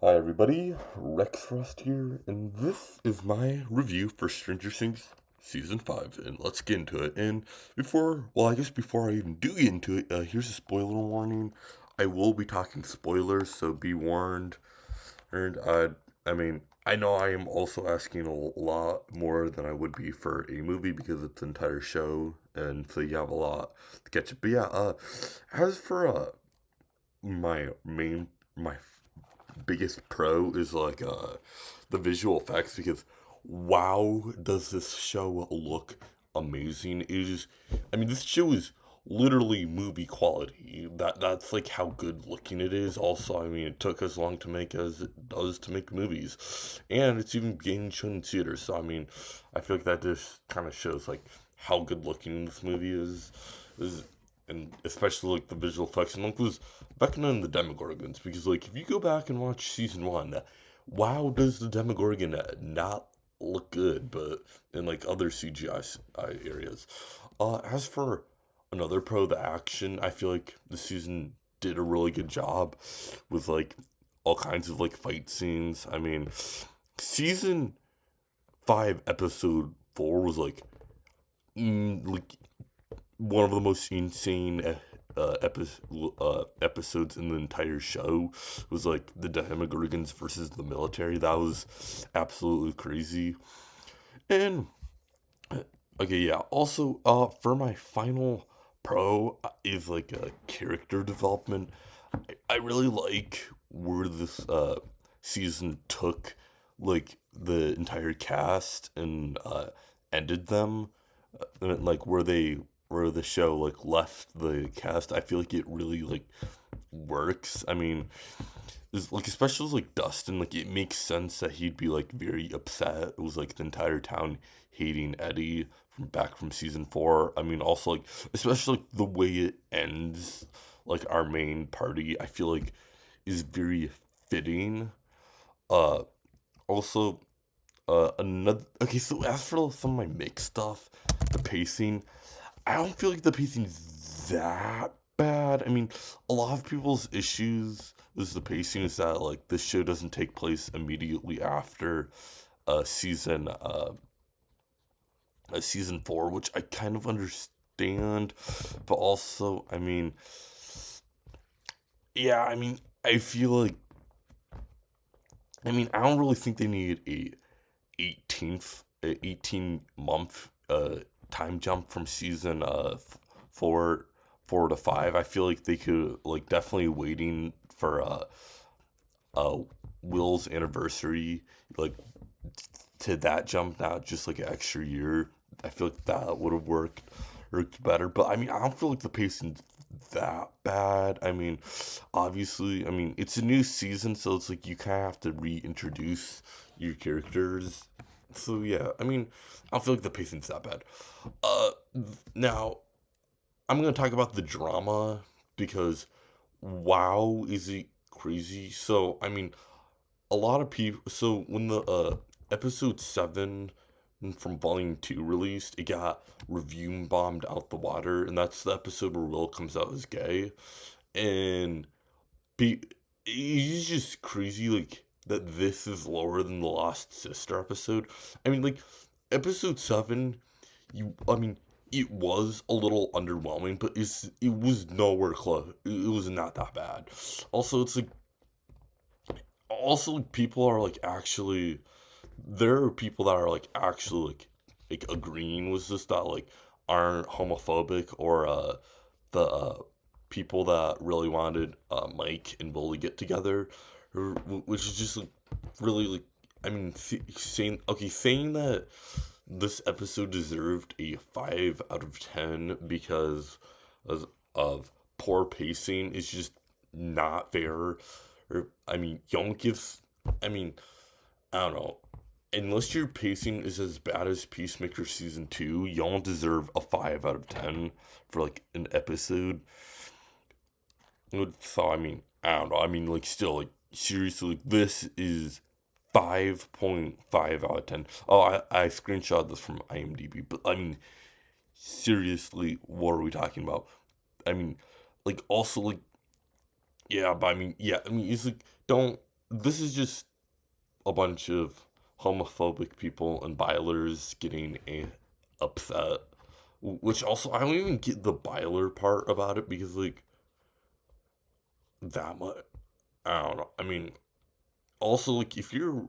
Hi everybody, Rex Frost here, and this is my review for Stranger Things Season 5, and let's get into it. And before I even do get into it, here's a spoiler warning. I will be talking spoilers, so be warned. And, I know I am also asking a lot more than I would be for a movie because it's an entire show, and so you have a lot to catch up. But yeah, as for, my biggest pro is the visual effects because wow does this show look amazing. This show is literally movie quality. That's like how good looking it is. Also, it took as long to make as it does to make movies, and it's even getting shown in theaters. So I feel like that just kind of shows like how good looking this movie is and especially like the visual effects and like was Vecna and the Demogorgons, because like if you go back and watch season one, wow does the Demogorgon not look good, but in like other CGI areas. As for another pro, the action, I feel like the season did a really good job with like all kinds of like fight scenes. Season 5 episode 4 was like one of the most insane episodes in the entire show. Was like the Demogorgons versus the military. That was absolutely crazy. And okay, yeah. Also, for my final pro is like a character development. I really like where this season took like the entire cast and ended them, and, like where the show like left the cast. I feel like it really like works. It's, like especially like Dustin, like it makes sense that he'd be like very upset. It was like the entire town hating Eddie from back from season 4. Also like especially like the way it ends, like our main party, I feel like is very fitting. Uh, also, another okay. So as for some of my mixed stuff, the pacing, I don't feel like the pacing's that bad. A lot of people's issues with the pacing is that like this show doesn't take place immediately after uh season uh season 4, which I kind of understand, but also yeah, I feel like I don't really think they need a 18 month time jump from season 4 to 5. I feel like they could like definitely waiting for uh Will's anniversary, like to that jump now just like an extra year. I feel like that would have worked better. But I don't feel like the pacing's that bad. Obviously, it's a new season, so it's like you kind of have to reintroduce your characters. So yeah, I don't feel like the pacing's that bad. Uh, Now I'm gonna talk about the drama because wow, is it crazy? So a lot of people. So when the episode 7 from volume 2 released, it got review bombed out the water, and that's the episode where Will comes out as gay. And be it's just crazy like that this is lower than the Lost Sister episode. Like episode 7, you it was a little underwhelming, but it was nowhere close. It was not that bad. Also, it's like people are like actually, there are people that are like actually like agreeing with this, that like aren't homophobic, or the people that really wanted Mike and Bully get together, which is just like really like saying that this episode deserved a 5 out of 10 because of poor pacing is just not fair. Or you don't give. I mean, I don't know. Unless your pacing is as bad as Peacemaker season 2, you don't deserve a 5 out of 10 for like an episode. So I don't know. Like still, like seriously, like, this is 5.5 out of 10. Oh, I screenshot this from IMDb, but seriously, what are we talking about? I mean, also like yeah, but yeah, it's like this is just a bunch of homophobic people and Bylers getting upset. Which also, I don't even get the Byler part about it because, like, that much. I don't know. I mean, also, like, if you're,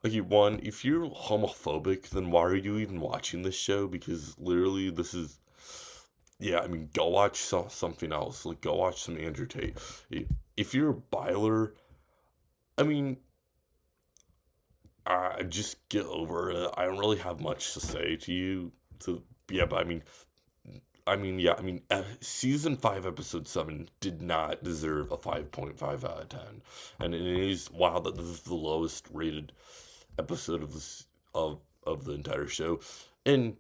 like, one, if you're homophobic, then why are you even watching this show? Because literally, this is, yeah, I mean, go watch something else. Like, go watch some Andrew Tate. If you're a Byler, I mean, just get over it. I don't really have much to say to you. Yeah, but yeah, season 5, episode 7 did not deserve a 5.5 out of 10. And it is wild that this is the lowest rated episode of the entire show. And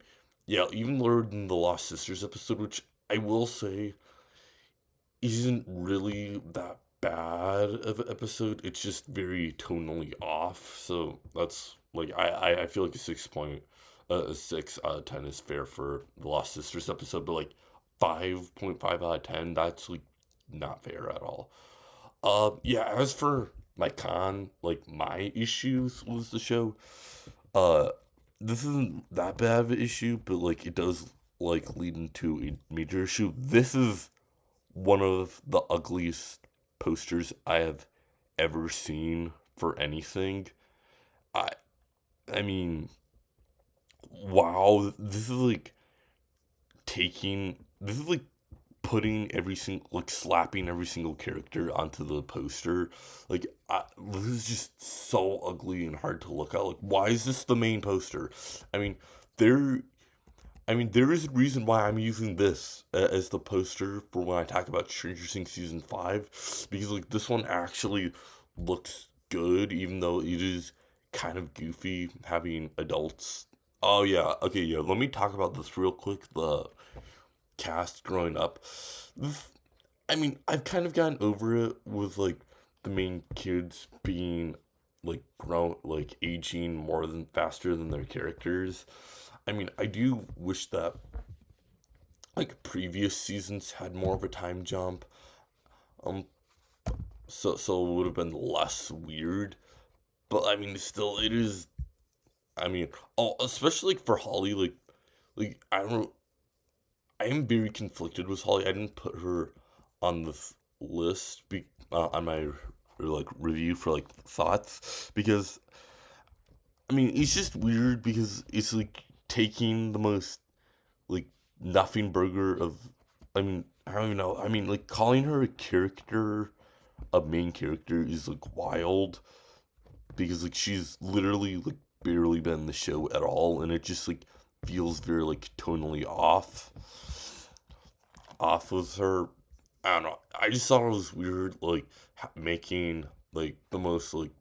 yeah, even lower than the Lost Sisters episode, which I will say isn't really that bad of an episode. It's just very tonally off. So that's like I feel like a 6 out of 10 is fair for the Lost Sisters episode, but like 5.5 out of 10, that's like not fair at all. Yeah, as for like my issues with the show, uh this isn't that bad of an issue, but like it does like lead into a major issue. This is one of the ugliest posters I have ever seen for anything. I I mean, wow, this is like putting every single, like slapping every single character onto the poster. This is just so ugly and hard to look at. Like, why is this the main poster? I mean, there there is a reason why I'm using this as the poster for when I talk about Stranger Things season 5, because like this one actually looks good, even though it is kind of goofy having adults. Oh yeah, okay, yeah. Let me talk about this real quick. The cast growing up. This, I've kind of gotten over it with like the main kids being like aging more than faster than their characters. I do wish that like previous seasons had more of a time jump. Um, so it would have been less weird. But still, it is. Especially like for Holly, I don't. I am very conflicted with Holly. I didn't put her on the list on my like review for like thoughts because it's just weird because it's like taking the most like nothing burger of I don't even know. Like calling her a main character is like wild because like she's literally like barely been in the show at all, and it just like feels very like tonally off with her. I don't know. I just thought it was weird, like making like the most like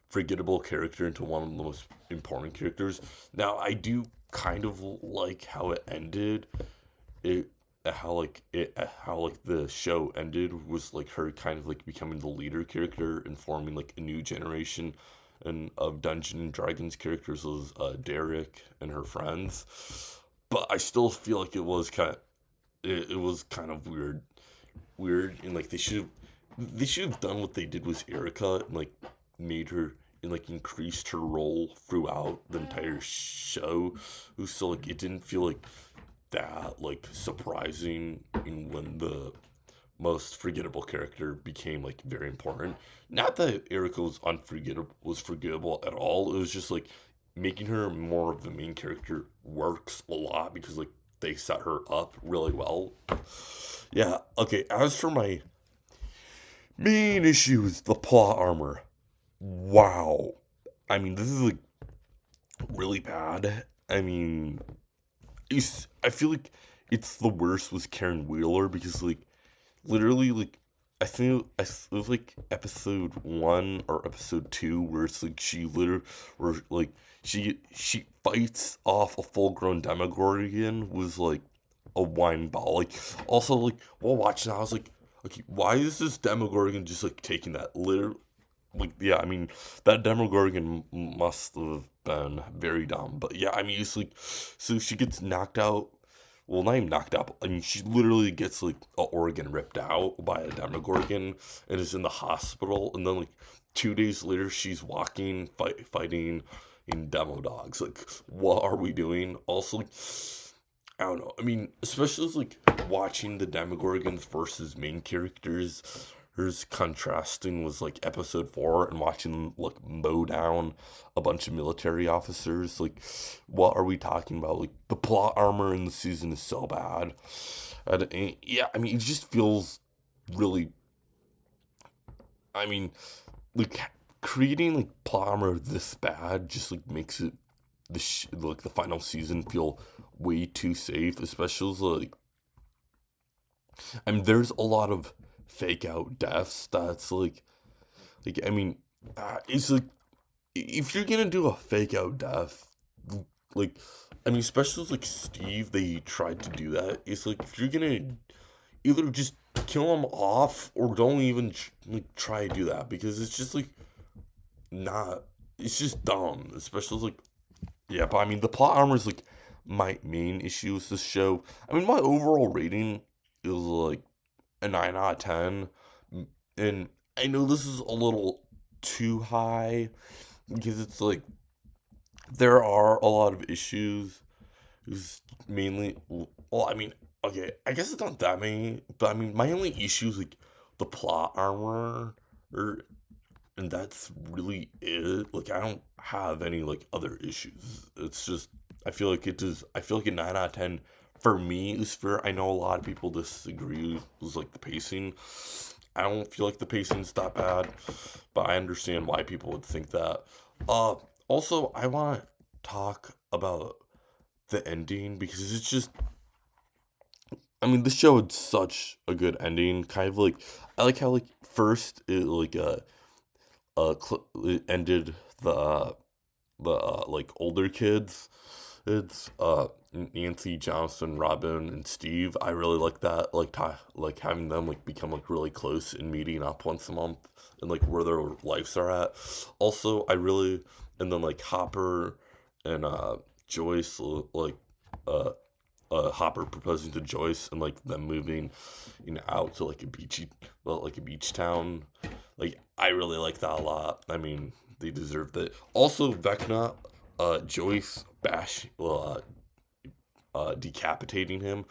forgettable character into one of the most important characters. Now I do kind of like how it ended. It how like the show ended was like her kind of like becoming the leader character and forming like a new generation and of Dungeon and Dragons characters was Derek and her friends. But I still feel like it was kind of weird, and like they should have done what they did with Erica and like made her and like increased her role throughout the entire show. So like it didn't feel like that like surprising in when the most forgettable character became like very important. Not that Erica was forgettable at all. It was just like making her more of the main character works a lot because like they set her up really well. Yeah, okay, as for my main issue is the plot armor. Wow. This is like really bad. I feel like it's the worst with Karen Wheeler because like literally like I think it was like episode 1 or episode 2 where it's like where like she fights off a full grown Demogorgon with like a wine bottle. Like also like while watching that, I was like, okay, why is this Demogorgon just like taking that literally? Like yeah, that Demogorgon must have been very dumb. But yeah, it's like so she gets knocked out. Well, not even knocked out. She literally gets like an organ ripped out by a Demogorgon and is in the hospital. And then like 2 days later she's fighting in demo dogs. Like, what are we doing? Also, like, I don't know. I mean, especially like watching the Demogorgons versus main characters. Hers contrasting was like episode 4 and watching them like mow down a bunch of military officers. Like, what are we talking about? Like, the plot armor in the season is so bad. And yeah, I mean, it just feels really. I mean, like creating like plot armor this bad just like makes it like the final season feel way too safe, especially like I mean, there's a lot of fake out deaths that's like I mean, it's like if you're gonna do a fake out death, like I mean, especially like Steve, they tried to do that. It's like if you're gonna either just kill him off or don't even like try to do that because it's just like not. It's just dumb, especially like yeah. But I mean, the plot armor is like my main issue with this show. I mean, my overall rating is like a 9 out of 10, and I know this is a little too high because it's like there are a lot of issues. It's mainly, well, I mean, okay, I guess it's not that many, but I mean, my only issue is like the plot armor, or and that's really it. Like, I don't have any like other issues. It's just I feel like it does. I feel like a 9 out of 10 for me is fair. I know a lot of people disagree with like the pacing. I don't feel like the pacing's that bad, but I understand why people would think that. Uh, Also, I want to talk about the ending because it's just. I mean, this show had such a good ending. Kind of like I like how like first it like it ended the like older kids. It's Nancy, Jonathan, Robin, and Steve. I really like that. Like having them like become like really close and meeting up once a month and like where their lives are at. Also, I really and then like Hopper and Joyce like uh Hopper proposing to Joyce and like them moving, out to like a beachy, well, like a beach town. Like I really like that a lot. I mean, they deserved it. Also, Vecna, Joyce decapitating him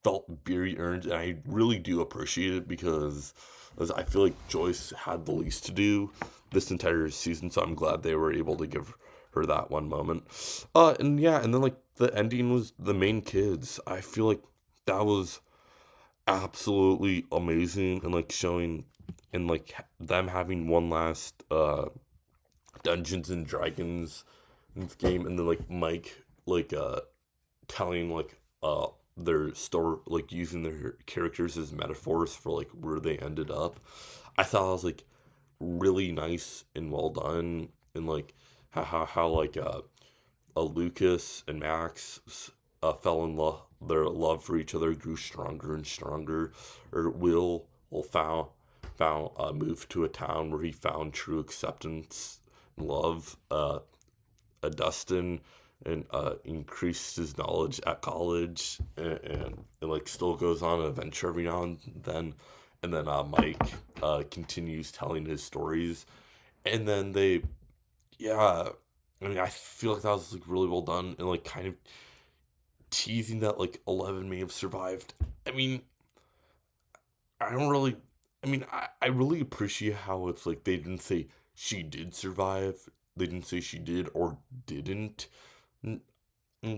felt very earned, and I really do appreciate it because as I feel like Joyce had the least to do this entire season, so I'm glad they were able to give her that one moment. And yeah, and then like the ending was the main kids. I feel like that was absolutely amazing and like showing and like them having one last Dungeons and Dragons game, and then like Mike like telling like their story, like using their characters as metaphors for like where they ended up. I thought it was like really nice and well done, and like how like Lucas and Max fell in love. Their love for each other grew stronger and stronger. Or Will found moved to a town where he found true acceptance and love. Dustin and increased his knowledge at college, and like still goes on an adventure every now and then. And then Mike continues telling his stories, and then they yeah, I mean, I feel like that was like really well done and like kind of teasing that like 11 may have survived. I mean, I don't really. I mean, I really appreciate how it's like they didn't say she did survive. They didn't say she did or didn't.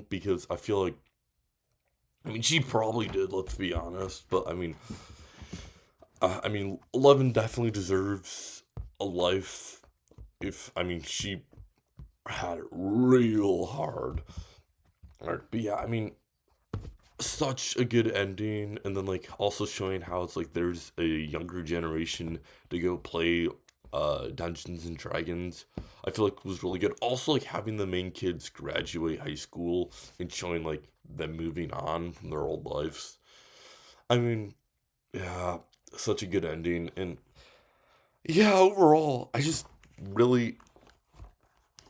Because I feel like. I mean, she probably did, let's be honest. But I mean, 11 definitely deserves a life. If, I mean, she had it real hard. But yeah, I mean, such a good ending, and then like also showing how it's like there's a younger generation to go play Dungeons and Dragons. I feel like was really good. Also like having the main kids graduate high school and showing like them moving on from their old lives. I mean, yeah, such a good ending, and yeah, overall I just really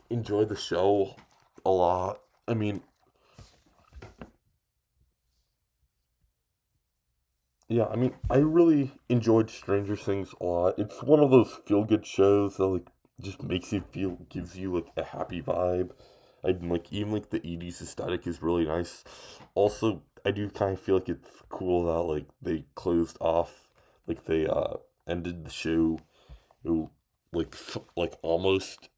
enjoyed the show a lot. I mean, Yeah, I mean, I really enjoyed Stranger Things a lot. It's one of those feel good shows that like just makes you feel, gives you like a happy vibe. I like even like the 80s aesthetic is really nice. Also, I do kind of feel like it's cool that like they closed off, like they ended the show who like almost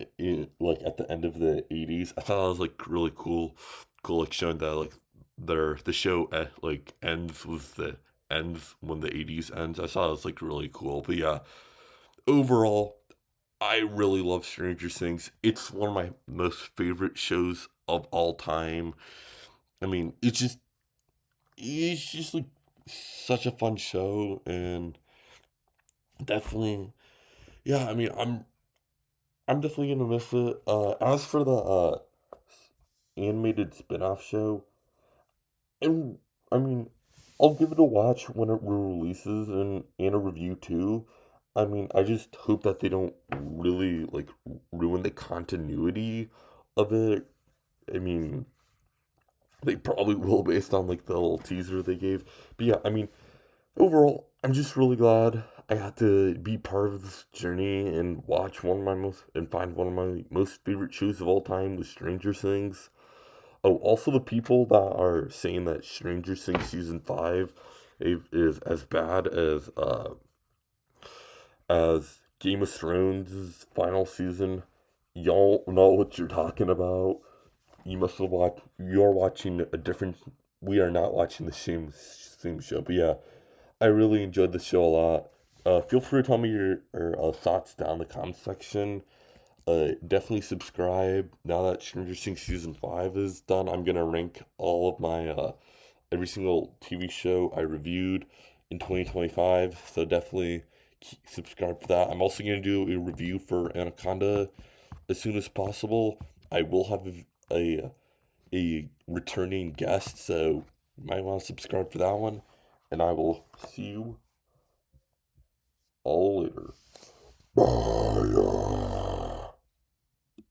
like at the end of the 80s. I thought that was like really cool like showing that like the show like ends with the ends when the 80s ends. I thought it was like really cool. But yeah, overall I really love Stranger Things. It's one of my most favorite shows of all time. I mean, it's just like such a fun show and definitely yeah, I mean, I'm definitely gonna miss it. As for the animated spin-off show, and I mean, I'll give it a watch when it releases and a review too. I mean, I just hope that they don't really like ruin the continuity of it. I mean, they probably will based on like the little teaser they gave. But yeah, I mean, overall, I'm just really glad I got to be part of this journey and watch one of my most and find one of my most favorite shows of all time with Stranger Things. Oh, also the people that are saying that Stranger Things season 5 is as bad as Game of Thrones' final season. Y'all know what you're talking about. You must have watched. You're watching a different. We are not watching the same show. But yeah, I really enjoyed the show a lot. Feel free to tell me your thoughts down in the comment section. Definitely subscribe. Now that Stranger Things season 5 is done, I'm gonna rank all of my every single TV show I reviewed in 2025. So definitely subscribe for that. I'm also gonna do a review for Anaconda as soon as possible. I will have a returning guest, so you might want to subscribe for that one. And I will see you all later. Bye.